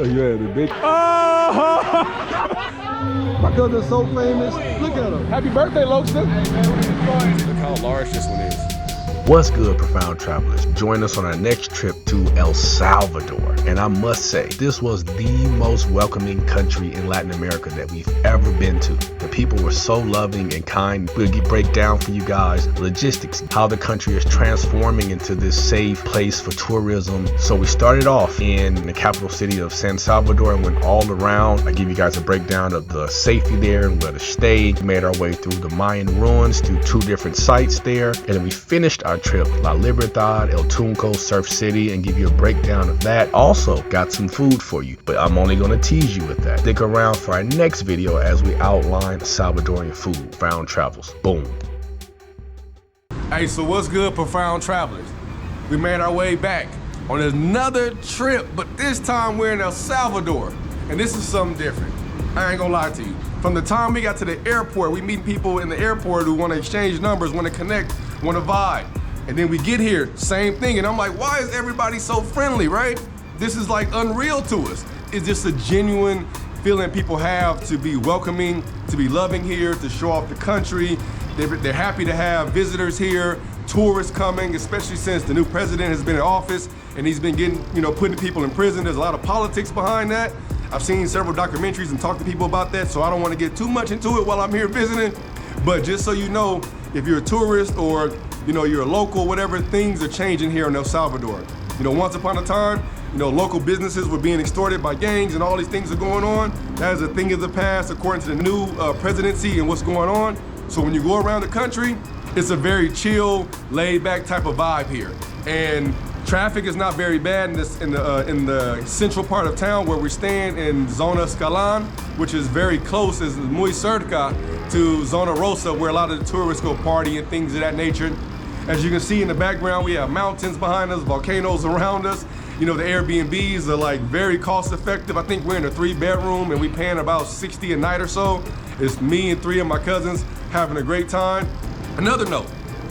Yeah, the big. Oh! My cousin's so famous. Look at him. Happy birthday, Lokester. Look how large this one is. What's good, Profound Travelers? Join us on our next trip to El Salvador. And I must say, this was the most welcoming country in Latin America that we've ever been to. The people were so loving and kind. We'll break down for you guys logistics, how the country is transforming into this safe place for tourism. So we started off in the capital city of San Salvador and went all around. I give you guys a breakdown of the safety there and where to stay. We made our way through the Mayan Ruins, through 2 different sites there. And then we finished our trip, La Libertad, El Tunco, Surf City, and give you a breakdown of that. Also got some food for you, but I'm only going to tease you with that. Stick around for our next video as we outline Salvadorian food. Profound Travels. Boom. Hey, so what's good, Profound Travelers? We made our way back on another trip, but this time we're in El Salvador, and this is something different. I ain't gonna lie to you. From the time we got to the airport, we meet people in the airport who want to exchange numbers, want to connect, want to vibe. And then we get here, same thing, and I'm like, why is everybody so friendly, right? This is like unreal to us. It's just a genuine feeling people have to be welcoming, to be loving here, to show off the country. They're happy to have visitors here, tourists coming, especially since the new president has been in office and he's been getting, putting people in prison. There's a lot of politics behind that. I've seen several documentaries and talked to people about that, so I don't want to get too much into it while I'm here visiting. But just so you know, if you're a tourist or you're a local, whatever, things are changing here in El Salvador. Once upon a time, local businesses were being extorted by gangs and all these things are going on. That is a thing of the past according to the new presidency and what's going on. So when you go around the country, it's a very chill, laid back type of vibe here. And traffic is not very bad in the central part of town where we're staying in Zona Escalon, which is very close, is muy cerca to Zona Rosa, where a lot of the tourists go party and things of that nature. As you can see in the background, we have mountains behind us, volcanoes around us. The Airbnbs are like very cost effective. I think we're in a 3-bedroom and we paying about $60 a night or so. It's me and 3 of my cousins having a great time. Another note,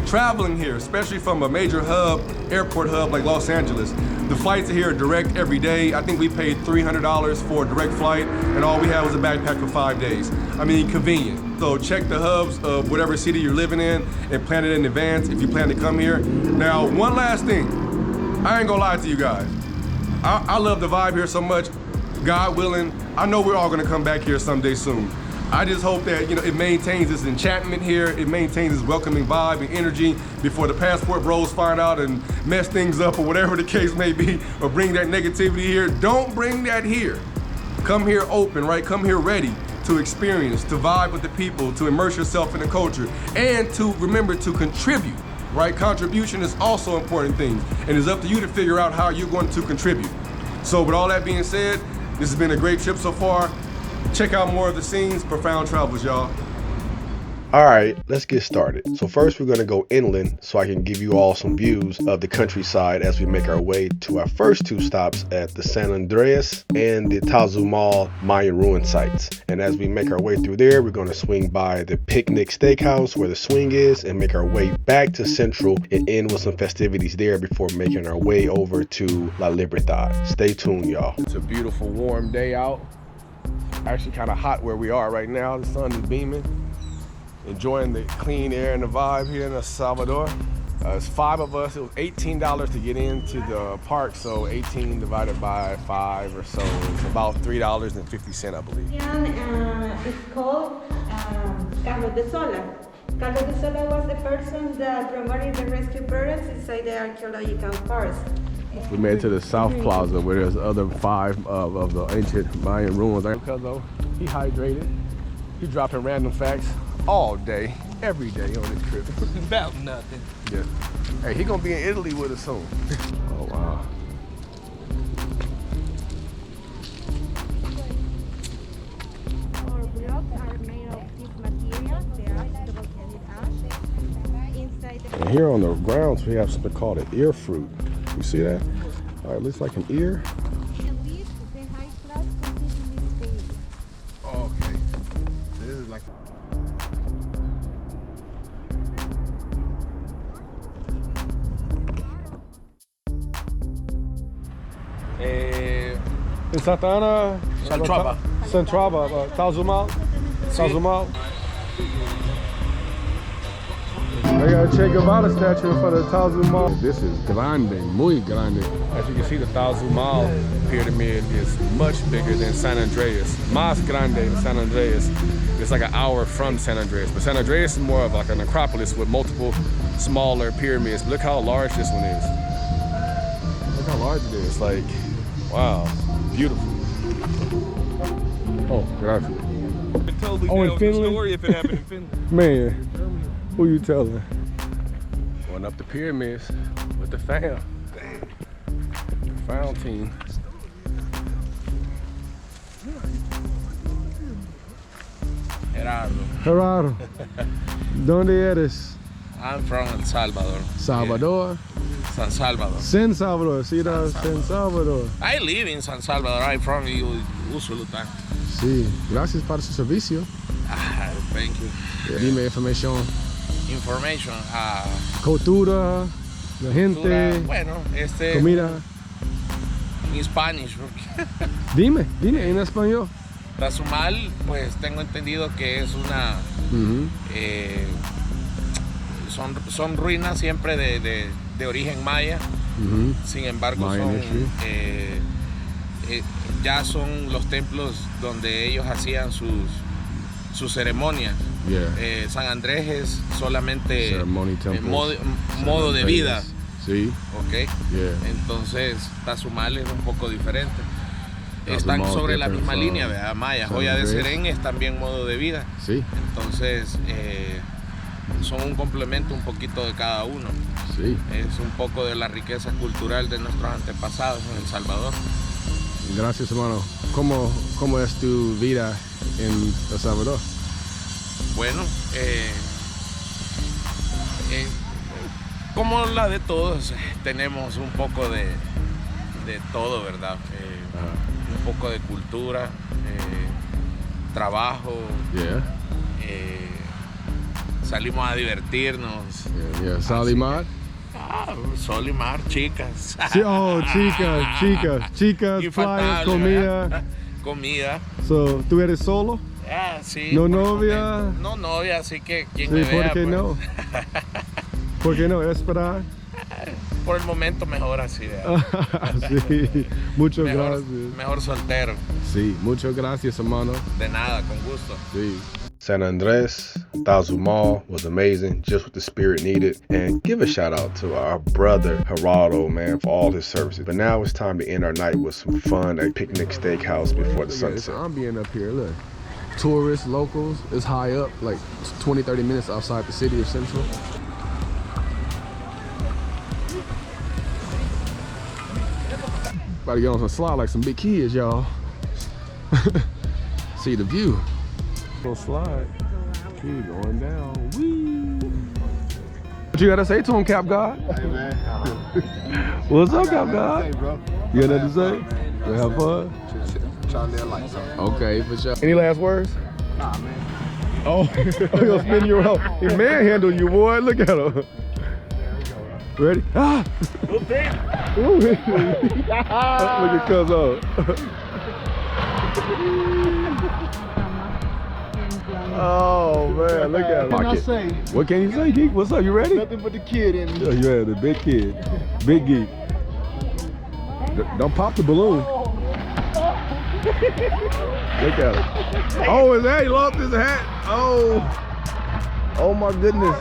traveling here, especially from a major airport hub like Los Angeles, the flights are here direct every day. I think we paid $300 for a direct flight and all we had was a backpack for 5 days. I mean, convenient. So check the hubs of whatever city you're living in and plan it in advance if you plan to come here. Now, one last thing. I ain't gonna lie to you guys. I love the vibe here so much. God willing, I know we're all gonna come back here someday soon. I just hope that it maintains this enchantment here, it maintains this welcoming vibe and energy before the passport bros find out and mess things up or whatever the case may be, or bring that negativity here. Don't bring that here. Come here open, right? Come here ready to experience, to vibe with the people, to immerse yourself in the culture, and to remember to contribute, right? Contribution is also an important thing, and it's up to you to figure out how you're going to contribute. So with all that being said, this has been a great trip so far. Check out more of the scenes, Profound Travels, y'all. All right, let's get started. So first we're gonna go inland so I can give you all some views of the countryside as we make our way to our first 2 stops at the San Andreas and the Tazumal Mayan Ruin sites. And as we make our way through there, we're gonna swing by the Picnic Steakhouse where the swing is and make our way back to Central and end with some festivities there before making our way over to La Libertad. Stay tuned, y'all. It's a beautiful warm day out. Actually kind of hot where we are right now. The sun is beaming. Enjoying the clean air and the vibe here in El Salvador. It's 5 of us. It was $18 to get into the park, so 18 divided by 5 or so is about $3.50, I believe. It's called Carlos de Sola. Carlos de Sola was the person that promoted the rescue programs inside the archaeological parks. We made it to the South Plaza where there's other 5 of the ancient Mayan ruins. Because he hydrated. He dropping random facts all day, every day on this trip. About nothing. Yeah. Hey, he gonna be in Italy with us soon. Oh wow. Our blocks are made of this material. They are the volcanic ash. Inside the And here on the grounds we have something called an ear fruit. You see that? All right, looks like an ear. leaves, the high class completely stable. Oh, okay. This is like. In Santa Ana? Centraba. Centraba, Tazumal? Tazumal? I gotta check about a statue in front of the Tazumal. This is grande, muy grande. As you can see, the Tazumal pyramid is much bigger than San Andreas. Más grande than San Andreas. It's like an hour from San Andreas. But San Andreas is more of like an acropolis with multiple smaller pyramids. Look how large this one is. Look how large it is. Like, wow, beautiful. Oh, gracias. Totally Oh, in Finland? Story if it happened in Finland. Man, who you telling? Going up the pyramids with the fam. The fam team. Gerardo. ¿Dónde eres? I'm from El Salvador. Salvador? San Salvador. San Salvador, sí, San Salvador. I live in San Salvador. I'm from Usulután. Sí, gracias por su servicio. Thank you. Dime información. Information. Cultura, la gente, Bueno, comida. in Spanish. Dime en español. Tazumal, pues tengo entendido que es una... son ruinas siempre de origen maya. Sin embargo, ya son los templos donde ellos hacían sus ceremonias. San Andrés es solamente modo de vida. Sí. Ok. Entonces, Tazumal es un poco diferente. Están sobre la misma línea, ¿verdad? Maya. Joya de Serén es también modo de vida. Sí. Entonces, son un complemento un poquito de cada uno. Sí. Es un poco de la riqueza cultural de nuestros antepasados en El Salvador. Gracias, hermano. ¿Cómo es tu vida en El Salvador? Bueno, como la de todos, tenemos un poco de todo, ¿verdad? Un poco de cultura, trabajo, salimos a divertirnos. Sal y mar. Sol y mar, chicas. Sí, chicas, playas, comida. So, ¿tú eres solo? Sí. ¿No novia? No novia, así que quien Sí, me ¿por vea, qué pues. no? ¿Por qué no? ¿Esperar? Por el momento mejor así, ¿verdad? Sí, muchas gracias. Mejor soltero. Sí, muchas gracias, hermano. De nada, con gusto. Sí. San Andres, Tazumal was amazing, just what the spirit needed. And give a shout out to our brother Gerardo, man, for all his services. But now it's time to end our night with some fun at Picnic Steakhouse before the sunset. I'm being up here, look. Tourists, locals, it's high up, like 20-30 minutes outside the city of Central. About to get on some slide like some big kids, y'all. See the view. Little slide. Keep going down. Whee! What you gotta say to him, Cap God? Hey man. What's up, Cap God? You got nothing to say? You have fun? Try to live like something. Okay, for sure. Any last words? Nah, man. Oh, he'll spin you out. He manhandle you, boy. Look at him. Ready? Ah! Look at Cuz up. Oh man, look at him. What can I say? What can you say, Geek? What's up? You ready? Nothing but the kid in me. Yeah, the big kid. Big Geek. Don't pop the balloon. Look at him. Oh, his hat. He lost his hat. Oh. Oh my goodness.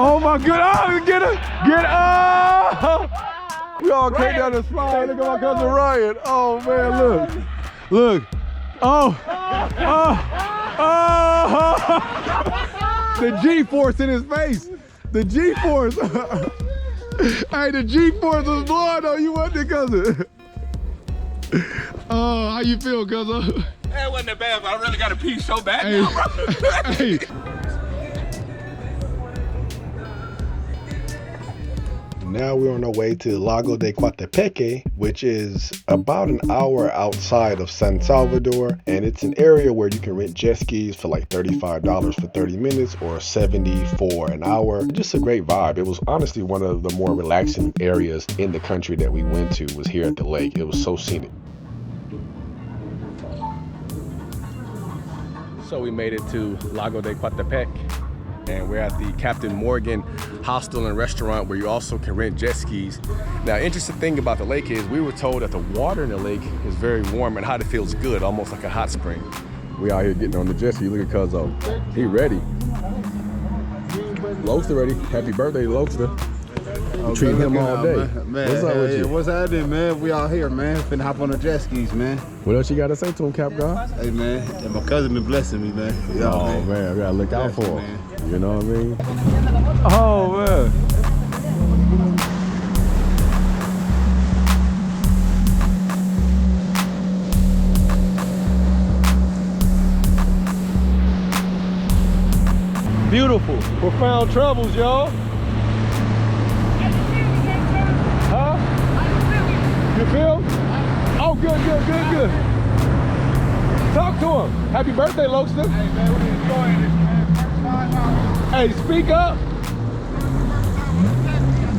Oh my goodness. Oh, get it. Get up. We all came down the slide. Look at my cousin Ryan. Oh man, look. Look. Oh. Oh. Oh. The G-force in his face. The G-force. Hey, the G-force was blowing on you, wasn't it, cousin? Oh, how you feel, cousin? That wasn't that bad, but I really got to pee so bad Hey. now, bro. Hey. Now we're on our way to Lago de Coatepeque, which is about an hour outside of San Salvador, and it's an area where you can rent jet skis for like $35 for 30 minutes or $70 for an hour. Just a great vibe. It was honestly one of the more relaxing areas in the country that we went to, was here at the lake. It was so scenic. So we made it to Lago de Coatepec, and we're at the Captain Morgan Hostel and Restaurant where you also can rent jet skis. Now, interesting thing about the lake is we were told that the water in the lake is very warm and hot. It feels good, almost like a hot spring. We out here getting on the jet ski. Look at Cuzzo. He ready. Lokester ready. Happy birthday, Lokester. Treating him all day. Man, what's up with you? What's happening, man? We out here, man. Finna hop on the jet skis, man. What else you got to say to him, Cap God? Hey, man. And my cousin been blessing me, man. Oh, man. We got to look out for him. You know what I mean? Oh, man. Beautiful. Profound travels, y'all. Huh? You feel? Oh, good. Talk to him. Happy birthday, Lokester. Hey, man, we enjoying this, man. First time out. Hey, speak up.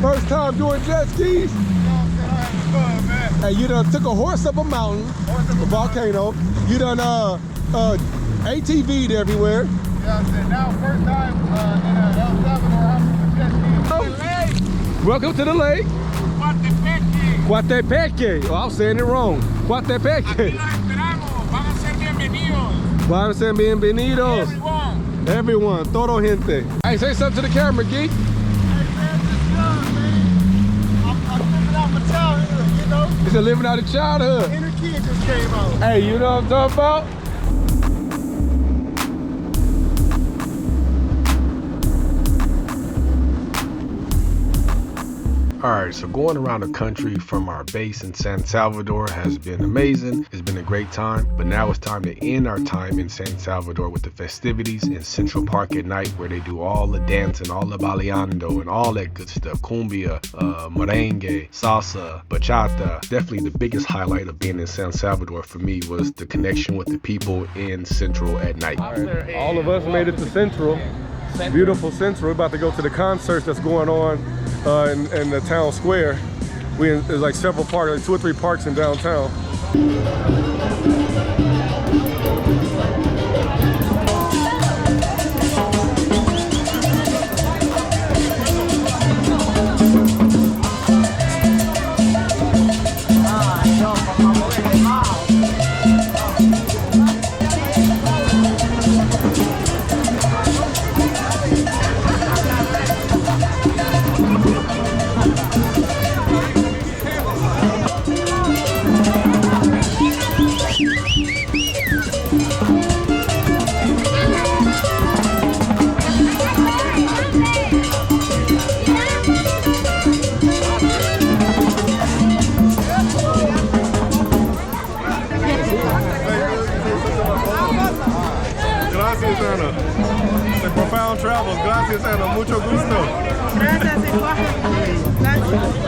First time doing jet skis. You know what I'm saying? I'm having fun, man. Hey, you done took a horse up a mountain, a volcano. You done ATV'd everywhere. You know what I'm saying? Now, first time in El Salvador, hopping on the jet skis. Welcome to the lake. Coatepec. Coatepec. Oh, I was saying it wrong. Coatepec. Aquí los esperamos. Van a ser bienvenidos. Van a ser bienvenidos. Everyone. Everyone, todo gente. Hey, say something to the camera, Geek. Hey, man, this good, man. I'm living out my childhood, you know? It's a living out of childhood. Inner kid just came out. Hey, you know what I'm talking about? All right, so going around the country from our base in San Salvador has been amazing. It's been a great time, but now it's time to end our time in San Salvador with the festivities in Central Park at night, where they do all the dancing, all the baleando, and all that good stuff. Cumbia, merengue, salsa, bachata. Definitely the biggest highlight of being in San Salvador for me was the connection with the people in Central at night. All of us made it to Central. Beautiful Central. We're about to go to the concerts that's going on in the town square. There's like several parks, like 2 or 3 parks in downtown. Gracias, Ana. The Profound Travels. Gracias, Ana. Mucho gusto. Gracias, igual. Gracias.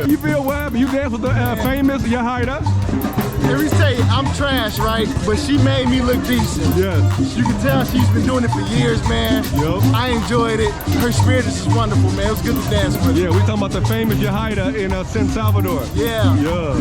You feel what happened? You danced with the famous Johanna? Let me say, I'm trash, right? But she made me look decent. Yes. You can tell she's been doing it for years, man. Yep. I enjoyed it. Her spirit is just wonderful, man. It was good to dance with her. Yeah, we talking about the famous Johanna in San Salvador. Yeah. Yeah.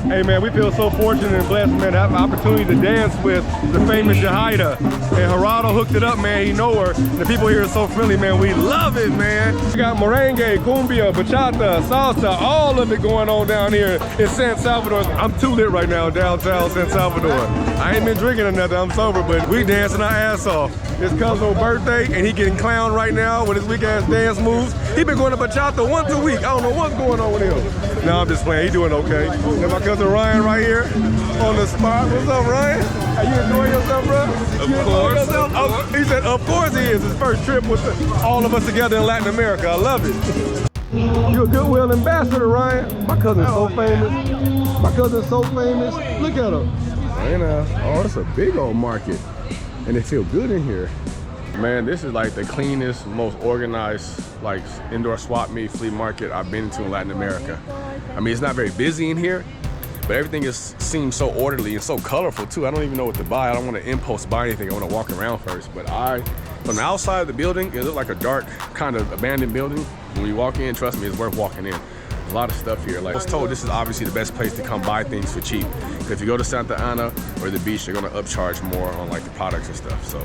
Hey man, we feel so fortunate and blessed, man, to have the opportunity to dance with the famous Johanna. And Gerardo hooked it up, man. He know her. The people here are so friendly, man. We love it, man. We got merengue, cumbia, bachata, salsa, all of it going on down here in San Salvador. I'm too lit right now downtown San Salvador. I ain't been drinking or nothing, I'm sober, but we dancing our ass off. It's cousin's birthday and he getting clowned right now with his weak ass dance moves. He been going to bachata once a week. I don't know what's going on with him. No, I'm just playing, he doing okay. And my cousin Ryan right here on the spot. What's up, Ryan? Are you enjoying yourself, bro? Of course. Oh, he said, of course he is. His first trip with all of us together in Latin America. I love it. You're a Goodwill ambassador, Ryan. My cousin's so famous. My cousin's so famous. Look at him. And, oh, it's a big old market. And it feel good in here. Man, this is like the cleanest, most organized, like indoor swap meet flea market I've been to in Latin America. I mean, it's not very busy in here, but everything seems so orderly and so colorful too. I don't even know what to buy. I don't want to impulse buy anything. I want to walk around first. But from the outside of the building, it looked like a dark kind of abandoned building. When you walk in, trust me, it's worth walking in. A lot of stuff here. Like I was told, this is obviously the best place to come buy things for cheap. Because if you go to Santa Ana or the beach, they're gonna upcharge more on like the products and stuff. So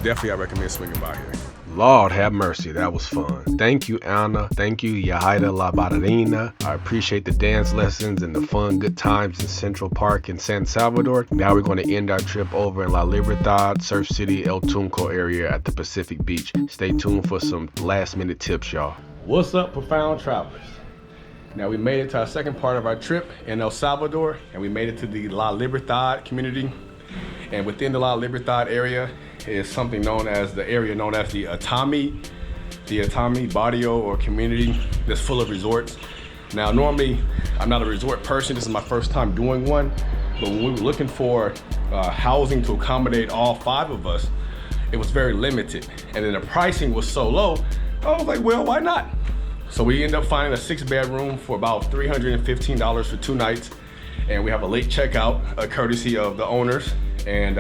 definitely I recommend swinging by here. Lord have mercy, that was fun. Thank you, Anna. Thank you, Yahaira La Barrina. I appreciate the dance lessons and the fun, good times in Central Park in San Salvador. Now we're going to end our trip over in La Libertad, Surf City, El Tunco area at the Pacific Beach. Stay tuned for some last minute tips, y'all. What's up, Profound Travelers? Now we made it to our second part of our trip in El Salvador, and we made it to the La Libertad community. And within the La Libertad area is something known as the area known as the Atami barrio or community that's full of resorts. Now normally I'm not a resort person, this is my first time doing one, but when we were looking for housing to accommodate all 5 of us, it was very limited. And then the pricing was so low, I was like, well, why not? So we ended up finding a 6-bedroom for about $315 for 2 nights. And we have a late checkout, courtesy of the owners, and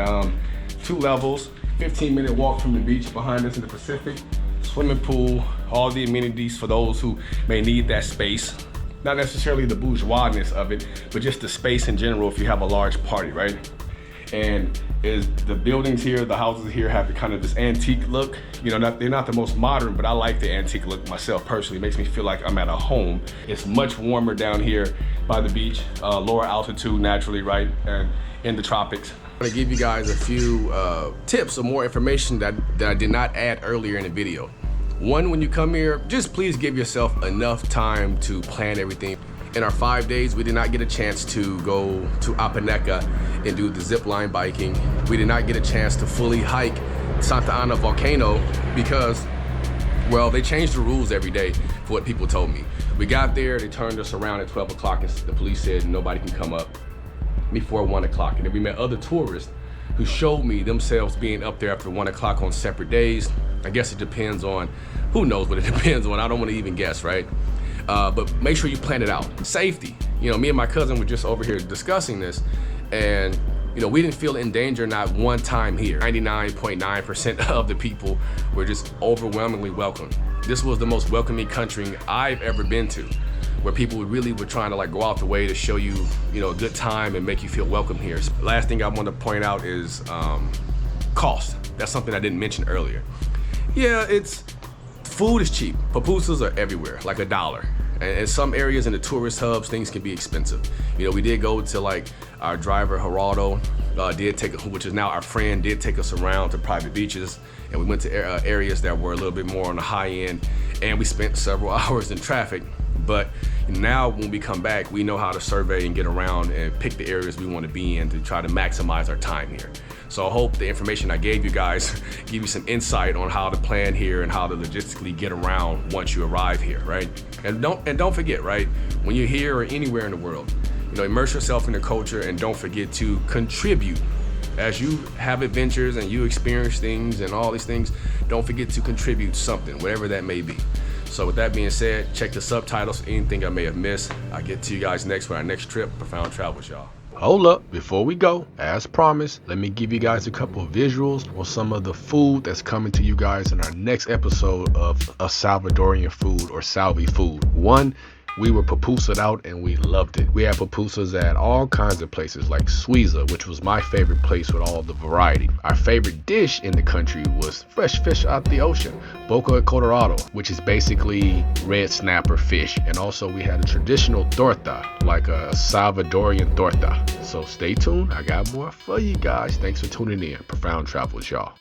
2 levels, 15-minute walk from the beach behind us in the Pacific, swimming pool, all the amenities for those who may need that space. Not necessarily the bourgeoisness of it, but just the space in general if you have a large party, right? And the buildings here, the houses here have kind of this antique look. You know, they're not the most modern, but I like the antique look myself personally. It makes me feel like I'm at a home. It's much warmer down here by the beach, lower altitude naturally, right? And in the tropics. I'm gonna give you guys a few tips or more information that I did not add earlier in the video. One, when you come here, just please give yourself enough time to plan everything. In our 5 days, we did not get a chance to go to Apaneca and do the zip line biking. We did not get a chance to fully hike Santa Ana volcano because, well, they changed the rules every day for what people told me. We got there, they turned us around at 12 o'clock and the police said nobody can come up before 1 o'clock. And then we met other tourists who showed me themselves being up there after 1 o'clock on separate days. I guess it depends on, who knows what it depends on. I don't want to even guess, right? But make sure you plan it out. Safety. You know, me and my cousin were just over here discussing this, and you know, we didn't feel in danger not one time here. 99.9% of the people were just overwhelmingly welcome. This was the most welcoming country I've ever been to, where people really were trying to like go out the way to show you, you know, a good time and make you feel welcome here. Last thing I want to point out is cost. That's something I didn't mention earlier. Yeah, food is cheap. Pupusas are everywhere, like $1. And in some areas in the tourist hubs, things can be expensive. You know, we did go to like our driver Gerardo, which is now our friend, did take us around to private beaches, and we went to areas that were a little bit more on the high end, and we spent several hours in traffic. But now when we come back, we know how to survey and get around and pick the areas we want to be in to try to maximize our time here. So I hope the information I gave you guys give you some insight on how to plan here and how to logistically get around once you arrive here, right? And don't forget, right? When you're here or anywhere in the world, you know, immerse yourself in the culture and don't forget to contribute. As you have adventures and you experience things and all these things, don't forget to contribute something, whatever that may be. So with that being said, check the subtitles, anything I may have missed. I'll get to you guys next for our next trip, Profound Travelz, y'all. hold up, before we go, as promised, let me give you guys a couple of visuals on some of the food that's coming to you guys in our next episode of a Salvadorian food or Salvi food. One, we were pupusa'd out and we loved it. We had pupusas at all kinds of places like Suiza, which was my favorite place with all the variety. Our favorite dish in the country was fresh fish out the ocean, boca de Colorado, which is basically red snapper fish. And also we had a traditional torta, like a Salvadorian torta. So stay tuned, I got more for you guys. Thanks for tuning in. Profound Travels, y'all.